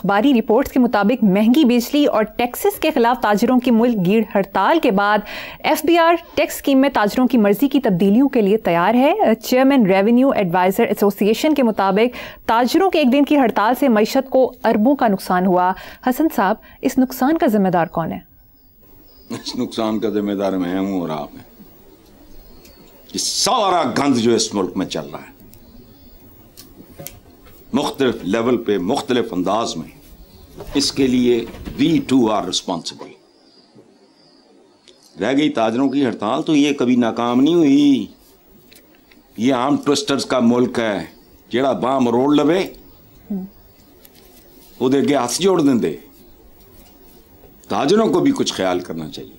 اخباری رپورٹس کے مطابق مہنگی بجلی اور ٹیکسز کے خلاف تاجروں کی ملک گیر ہڑتال کے بعد F B R tax scheme میں تاجروں کی مرضی کی تبدیلیوں کے لیے تیار ہے. چیئرمین ریونیو ایڈوائزر ایسوسی ایشن کے مطابق تاجروں کے ایک دن کی ہڑتال سے معیشت کو اربوں کا نقصان ہوا. حسن صاحب، اس نقصان کا ذمہ دار کون ہے؟ اس نقصان کا ذمہ دار میں ہوں اور آپ ہیں. یہ سارا گند جو اس ملک میں چل رہا ہے مختلف لیول پہ مختلف انداز میں، اس کے لیے وی ٹو آر ریسپانسبل. رہ گئی تاجروں کی ہڑتال، تو یہ کبھی ناکام نہیں ہوئی. یہ عام ٹوسٹرز کا ملک ہے، جیڑا باں مروڑ لوے وہ دے کے ہاتھ جوڑ دیں دے. تاجروں کو بھی کچھ خیال کرنا چاہیے.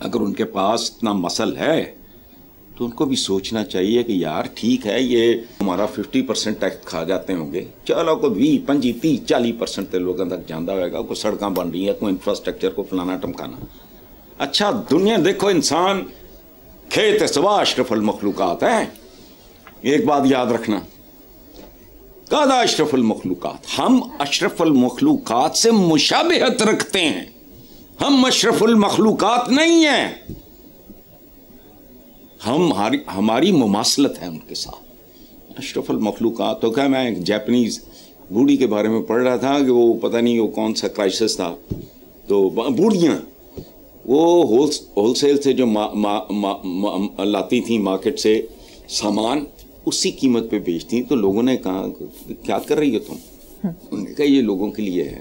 اگر ان کے پاس اتنا مسل ہے تو ان کو بھی سوچنا چاہیے کہ یار ٹھیک ہے، یہ ہمارا 50% ٹیکس کھا جاتے ہوں گے، چلو کو 20 25 30 40% تے لوگوں تک جاندہ ہوئے گا. کوئی سڑکاں بن رہی ہیں، کوئی انفراسٹرکچر کو فلانا ٹمکانا. اچھا دنیا دیکھو، انسان کھیت سوا اشرف المخلوقات ہیں. ایک بات یاد رکھنا، قاعدہ اشرف المخلوقات، ہم اشرف المخلوقات سے مشابہت رکھتے ہیں، ہم اشرف المخلوقات نہیں ہیں. ہماری مماثلت ہے ان کے ساتھ. اشرف المخلوقات تو کیا، میں ایک جاپنیز بوڑھی کے بارے میں پڑھ رہا تھا کہ وہ پتہ نہیں وہ کون سا کرائسس تھا، تو بوڑھیاں وہ ہول سیل سے جو لاتی تھیں مارکیٹ سے سامان، اسی قیمت پہ بیچتی. تو لوگوں نے کہا کیا کر رہی ہو تم؟ انہوں نے کہا یہ لوگوں کے لیے ہے،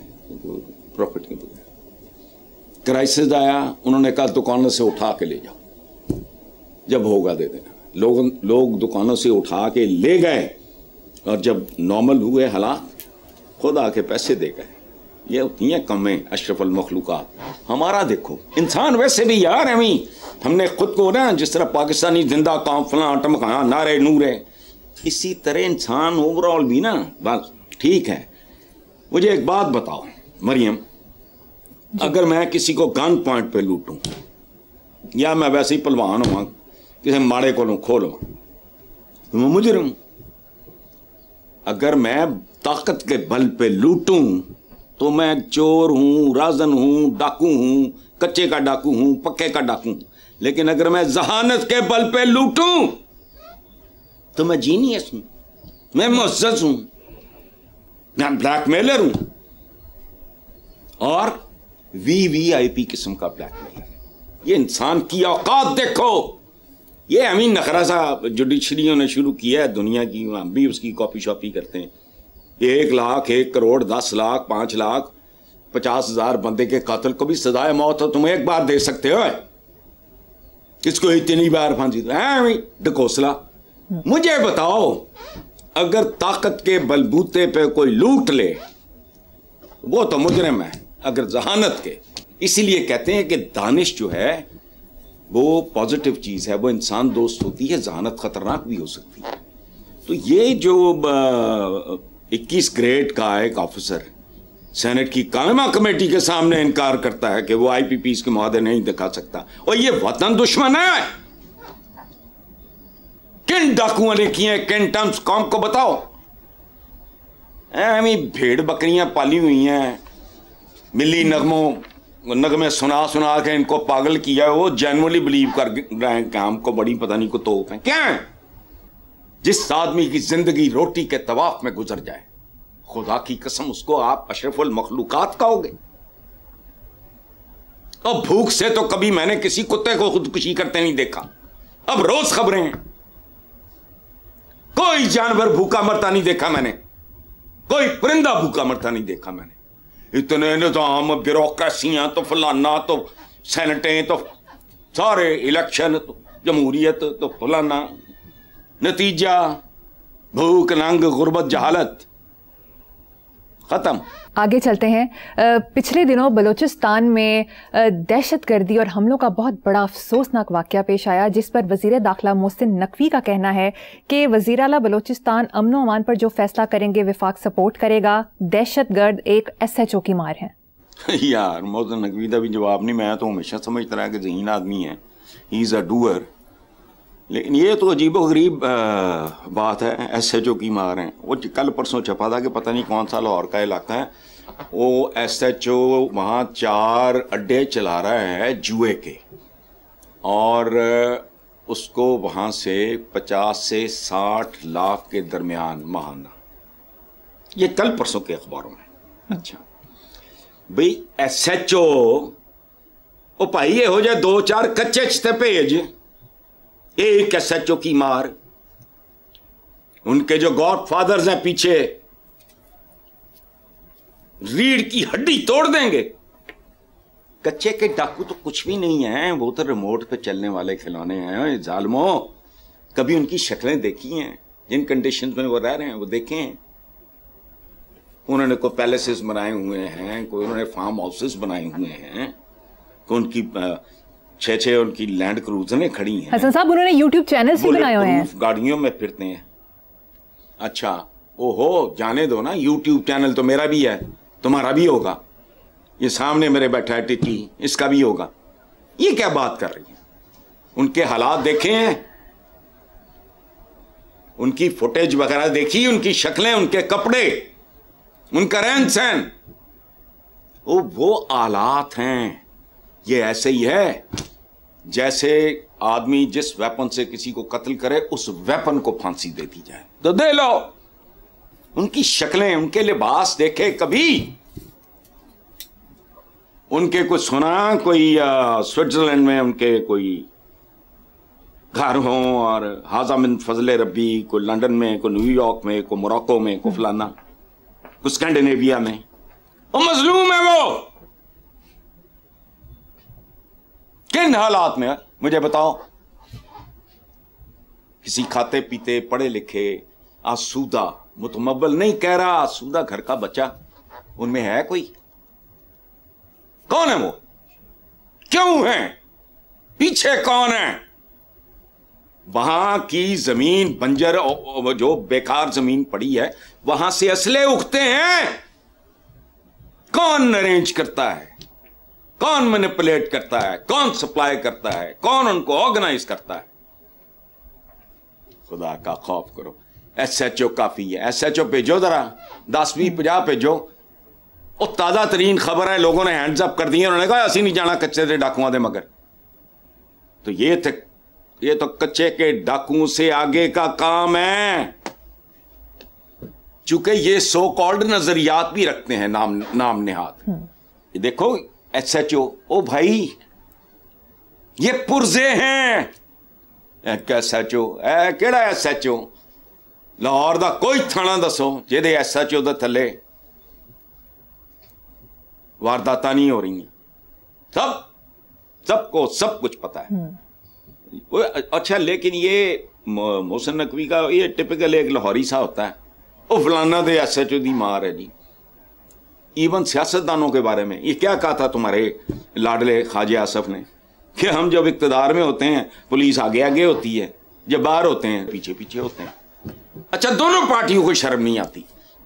پروفٹ کے بغیر. کرائسس آیا، انہوں نے کہا دکانوں سے اٹھا کے لے جاؤ، جب ہوگا دے دینا. لوگ دکانوں سے اٹھا کے لے گئے، اور جب نارمل ہوئے حالات، خود آ کے پیسے دے گئے. یہ ہوتی ہیں کمیں اشرف المخلوقات. ہمارا دیکھو انسان ویسے بھی یار ہم نے خود کو نا جس طرح پاکستانی زندہ کام فلاں ٹمکاں نعرے نورے، اسی طرح انسان اوور آل بھی نا بس ٹھیک ہے. مجھے ایک بات بتاؤ مریم، اگر میں کسی کو گن پوائنٹ پہ لوٹوں، یا میں ویسے ہی پلوان ہوں کسی ماڑے کو کھو لوں، میں مجرم. اگر میں طاقت کے بل پہ لوٹوں تو میں چور ہوں، رازن ہوں، ڈاکو ہوں، کچے کا ڈاکو ہوں، پکے کا ڈاکو ہوں. لیکن اگر میں ذہانت کے بل پہ لوٹوں تو میں جینیس ہوں، میں معزز ہوں، میں بلیک میلر ہوں، اور وی آئی پی قسم کا بلیک میلر. یہ انسان کی اوقات دیکھو. یہ نخرہ سا جوڈیشریوں نے شروع کیا ہے دنیا کی، ہم بھی اس کی کاپی شاپی کرتے ہیں. 1 لاکھ 1 کروڑ 10 لاکھ 5 لاکھ 50,000 بندے کے قاتل کو بھی سزائے موت ہو تم ایک بار دے سکتے ہو. کس کو اتنی بار پھانسی ڈکوسلا. مجھے بتاؤ، اگر طاقت کے بلبوتے پہ کوئی لوٹ لے وہ تو مجرم ہے، اگر ذہانت کے. اسی لیے کہتے ہیں کہ دانش جو ہے وہ پازیٹیو چیز ہے، وہ انسان دوست ہوتی ہے، ذہانت خطرناک بھی ہو سکتی ہے. تو یہ جو 21 گریڈ کا ایک آفیسر سینٹ کی قائمہ کمیٹی کے سامنے انکار کرتا ہے کہ وہ آئی پی پیز کے معاہدے نہیں دکھا سکتا، اور یہ وطن دشمن ہے. کن ڈاکوؤں نے کیے ہیں، کن ٹرمز قوم کو بتاؤ. بھیڑ بکریاں پالی ہوئی ہیں، ملی نغمے سنا کے ان کو پاگل کیا ہے. وہ جینولی بلیو کر رہے ہیں کہ ہم کو بڑی پتہ نہیں کو توپ ہیں. کیا ہے؟ جس آدمی کی زندگی روٹی کے طواف میں گزر جائے، خدا کی قسم اس کو آپ اشرف المخلوقات کہو گے؟ اب بھوک سے تو کبھی میں نے کسی کتے کو خودکشی کرتے نہیں دیکھا. اب روز خبریں ہیں، کوئی جانور بھوکا مرتا نہیں دیکھا میں نے، کوئی پرندہ بھوکا مرتا نہیں دیکھا میں نے. اتنے نظام بیوروکریسیاں تو فلانا تو سینٹیں تو سارے الیکشن تو جمہوریت تو فلانا، نتیجہ بھوک ننگ غربت جہالت ختم. آگے چلتے ہیں. پچھلے دنوں بلوچستان میں دہشت گردی اور حملوں کا بہت بڑا افسوسناک واقعہ پیش آیا، جس پر وزیر داخلہ محسن نقوی کا کہنا ہے کہ وزیر اعلیٰ بلوچستان امن و امان پر جو فیصلہ کریں گے وفاق سپورٹ کرے گا. دہشت گرد ایک SHO کی مار ہے. یار محسن نقوی کا بھی جواب نہیں. میں تو ہمیشہ سمجھتا رہا کہ ذہین آدمی ہے، ہی از اے ڈوئر. لیکن یہ تو عجیب و غریب بات ہے. SHO کی مار ہیں. وہ کل پرسوں چھپا تھا کہ پتہ نہیں کون سا لاہور کا علاقہ ہے، وہ ایس ایچ او وہاں 4 اڈے چلا رہا ہے جوئے کے، اور اس کو وہاں سے 50 سے 60 لاکھ کے درمیان ماہانہ، یہ کل پرسوں کے اخباروں میں۔ اچھا بھئی ایس ایچ او بھائی یہ ہو جائے 2-4 کچے چتے بھیج، ایک ایس ایچ او کی مار، ان کے جو گاڈ فادرز ہیں پیچھے ریڑھ کی ہڈی توڑ دیں گے۔ کچے کے ڈاکو تو کچھ بھی نہیں ہیں، وہ تو ریموٹ پہ چلنے والے کھلونے ہیں ظالموں۔ کبھی ان کی شکلیں دیکھی ہیں؟ جن کنڈیشنز میں وہ رہ رہے ہیں وہ دیکھیں۔ انہوں نے کوئی پیلیسز بنائے ہوئے ہیں، کوئی انہوں نے فارم ہاؤسز بنائے ہوئے ہیں، کوئی ان کی 6 ان کی لینڈ کروزریں کھڑی ہیں۔ حسن صاحب انہوں نے یوٹیوب چینلز بھی بنائے ہوئے ہیں، گاڑیوں میں پھرتے ہیں۔ اچھا اوہو جانے دو نا، یوٹیوب چینل تو میرا بھی ہے، تمہارا بھی ہوگا، یہ سامنے میرے بیٹھا ہے ٹکی، اس کا بھی ہوگا۔ یہ کیا بات کر رہی ہیں؟ ان کے حالات دیکھے ہیں، ان کی فوٹیج وغیرہ دیکھی، ان کی شکلیں، ان کے کپڑے، ان کا رہن سہن، وہ آلات ہیں۔ یہ ایسے ہی ہے جیسے آدمی جس ویپن سے کسی کو قتل کرے اس ویپن کو پھانسی دے دی جائے تو دے لو۔ ان کی شکلیں، ان کے لباس دیکھے کبھی؟ ان کے کچھ سنا کوئی سوئٹزرلینڈ میں ان کے کوئی گھر ہوں اور حاضہ من فضل ربی، کوئی لندن میں، کوئی نیو یارک میں، کوئی موراکو میں، کوئی فلانا، کوئی اسکینڈینیویا میں، وہ مظلوم ہے۔ وہ کن حالات میں مجھے بتاؤ؟ کسی کھاتے پیتے پڑھے لکھے آسودہ، متمول نہیں کہہ رہا، آسودہ گھر کا بچہ ان میں ہے کوئی؟ کون ہے وہ؟ کیوں ہیں؟ پیچھے کون ہے؟ وہاں کی زمین بنجر جو بیکار زمین پڑی ہے وہاں سے اسلحے اگتے ہیں۔ کون ارینج کرتا ہے؟ کون مینیپولیٹ کرتا ہے؟ کون سپلائی کرتا ہے؟ کون ان کو آرگنائز کرتا ہے؟ خدا کا خوف کرو۔ ایس ایچ او کافی ہے، ایس ایچ او بھیجو، ذرا 10-20-50 بھیجو۔ وہ تازہ ترین خبر ہے، لوگوں نے ہینڈز اپ کر دی ہیں، انہوں نے کہا اسی نہیں جانا کچے دے ڈاکوؤں دے مگر۔ تو یہ تو کچے کے ڈاکوؤں سے آگے کا کام ہے، چونکہ یہ سو کالڈ نظریات بھی رکھتے ہیں نام نہاد۔ دیکھو ایس ایچ او بھائی یہ پرزے ہیں۔ ایس ایچ او کیڑا ایس ایچ او؟ لاہور دا کوئی تھانہ دسو جہدے ایس ایچ او دے تھلے وارداتاں نہیں ہو رہی ہیں؟ سب کو سب کچھ پتا ہے۔ اچھا لیکن یہ محسن نقوی کا یہ ٹپکل ایک لاہوری سا ہوتا ہے، وہ فلانا دے ایس ایچ او دی مار ہے جی۔ ایون سیاستدانوں کے بارے میں یہ کیا کہا تھا تمہارے لاڈلے خواجہ آصف نے کہ ہم جب اقتدار میں ہوتے ہیں پولیس آگے آگے ہوتی ہے، جب باہر ہوتے ہیں پیچھے پیچھے ہوتے ہیں۔ اچھا دونوں پارٹیوں کو شرم نہیں آتی؟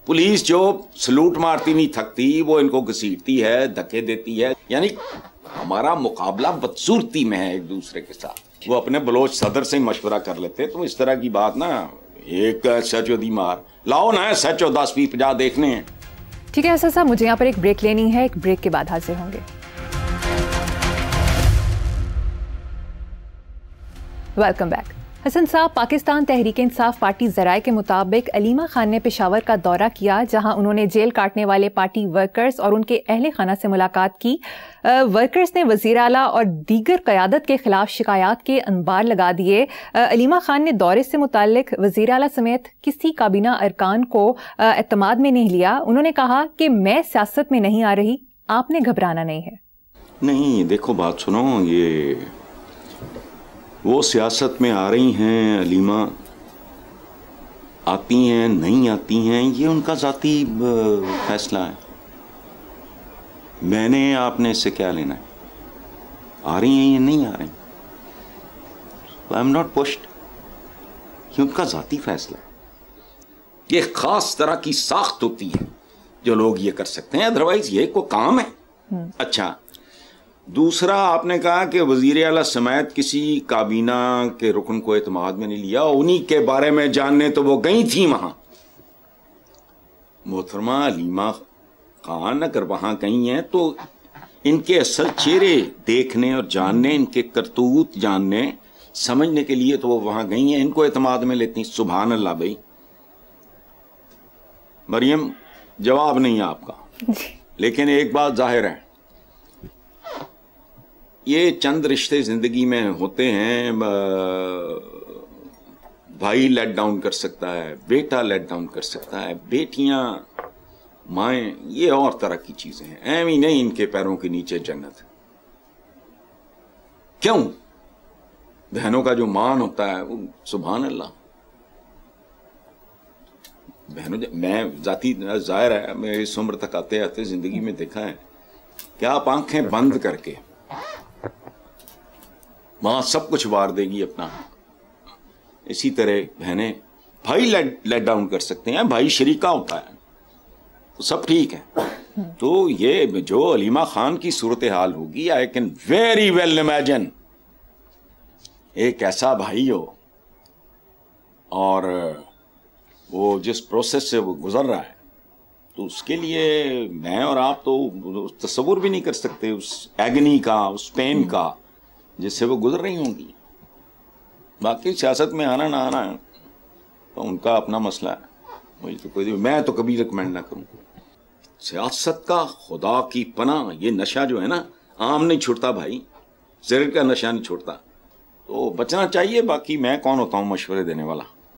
پولیس جو سلوٹ مارتی نہیں تھکتی، وہ ان کو گھسیٹتی ہے، دھکے دیتی ہے، یعنی ہمارا مقابلہ بدصورتی میں ہے ایک دوسرے کے ساتھ۔ وہ اپنے بلوچ صدر سے مشورہ کر لیتے، تو اس طرح کی بات نا، ایک ایس ایچ او دی مار لاؤ نا، ایس ایچ او 10-20-50 دیکھنے ہیں۔ ٹھیک ہے حسن صاحب، مجھے یہاں پر ایک بریک لینی ہے، ایک بریک کے بعد حاضر ہوں گے۔ Welcome back. حسن صاحب، پاکستان تحریک انصاف پارٹی ذرائع کے مطابق علیمہ خان نے پشاور کا دورہ کیا، جہاں انہوں نے جیل کاٹنے والے پارٹی ورکرز اور ان کے اہل خانہ سے ملاقات کی۔ ورکرز نے وزیر اعلیٰ اور دیگر قیادت کے خلاف شکایات کے انبار لگا دیے۔ علیمہ خان نے دورے سے متعلق وزیر اعلیٰ سمیت کسی کابینہ ارکان کو اعتماد میں نہیں لیا۔ انہوں نے کہا کہ میں سیاست میں نہیں آ رہی، آپ نے گھبرانا نہیں ہے۔ نہیں دیکھو بات سنو، یہ وہ سیاست میں آ رہی ہیں، علیمہ آتی ہیں نہیں آتی ہیں، یہ ان کا ذاتی فیصلہ ہے۔ میں نے آپ نے اس سے کیا لینا ہے؟ آ رہی ہیں یا نہیں آ رہی، آئی ایم ناٹ پشڈ، یہ ان کا ذاتی فیصلہ ہے۔ یہ خاص طرح کی ساخت ہوتی ہے جو لوگ یہ کر سکتے ہیں، ادروائز یہ کوئی کام ہے۔ اچھا دوسرا، آپ نے کہا کہ وزیر اعلیٰ سمیت کسی کابینہ کے رکن کو اعتماد میں نہیں لیا، انہی کے بارے میں جاننے تو وہ گئی تھیں وہاں۔ محترمہ علیمہ خان اگر وہاں کہیں ہیں تو ان کے اصل چہرے دیکھنے اور جاننے، ان کے کرتوت جاننے سمجھنے کے لیے تو وہ وہاں گئی ہیں، ان کو اعتماد میں لیتی. سبحان اللہ بھائی. مریم جواب نہیں ہے آپ کا، لیکن ایک بات ظاہر ہے، یہ چند رشتے زندگی میں ہوتے ہیں. بھائی لیٹ ڈاؤن کر سکتا ہے، بیٹا لیٹ ڈاؤن کر سکتا ہے، بیٹیاں، مائیں، یہ اور طرح کی چیزیں ہیں. ایم ہی نہیں ان کے پیروں کے نیچے جنت. کیوں؟ بہنوں کا جو مان ہوتا ہے وہ سبحان اللہ. بہنوں میں ذاتی ظاہر ہے، میں اس عمر تک آتے آتے زندگی میں دیکھا ہے کہ آپ آنکھیں بند کر کے وہاں سب کچھ وار دے گی اپنا. اسی طرح بہنیں بھائی لیٹ ڈاؤن کر سکتے ہیں، بھائی شریکہ ہوتا ہے تو سب ٹھیک ہے. تو یہ جو علیمہ خان کی صورتحال ہوگی، I can very well imagine ایک ایسا بھائی ہو اور وہ جس پروسیس سے وہ گزر رہا ہے، تو اس کے لیے میں اور آپ تو تصور بھی نہیں کر سکتے اس ایگنی کا، اس پین کا جس سے وہ گزر رہی ہوں گی. باقی سیاست میں آنا نہ آنا ہے تو ان کا اپنا مسئلہ ہے، وہی تو کوئی میں تو کبھی ریکمینڈ نہ کروں. سیاست کا خدا کی پناہ یہ نشہ جو ہے نا، عام نہیں چھوڑتا بھائی، سگریٹ کا نشہ نہیں چھوڑتا، تو بچنا چاہیے. باقی میں کون ہوتا ہوں مشورے دینے والا.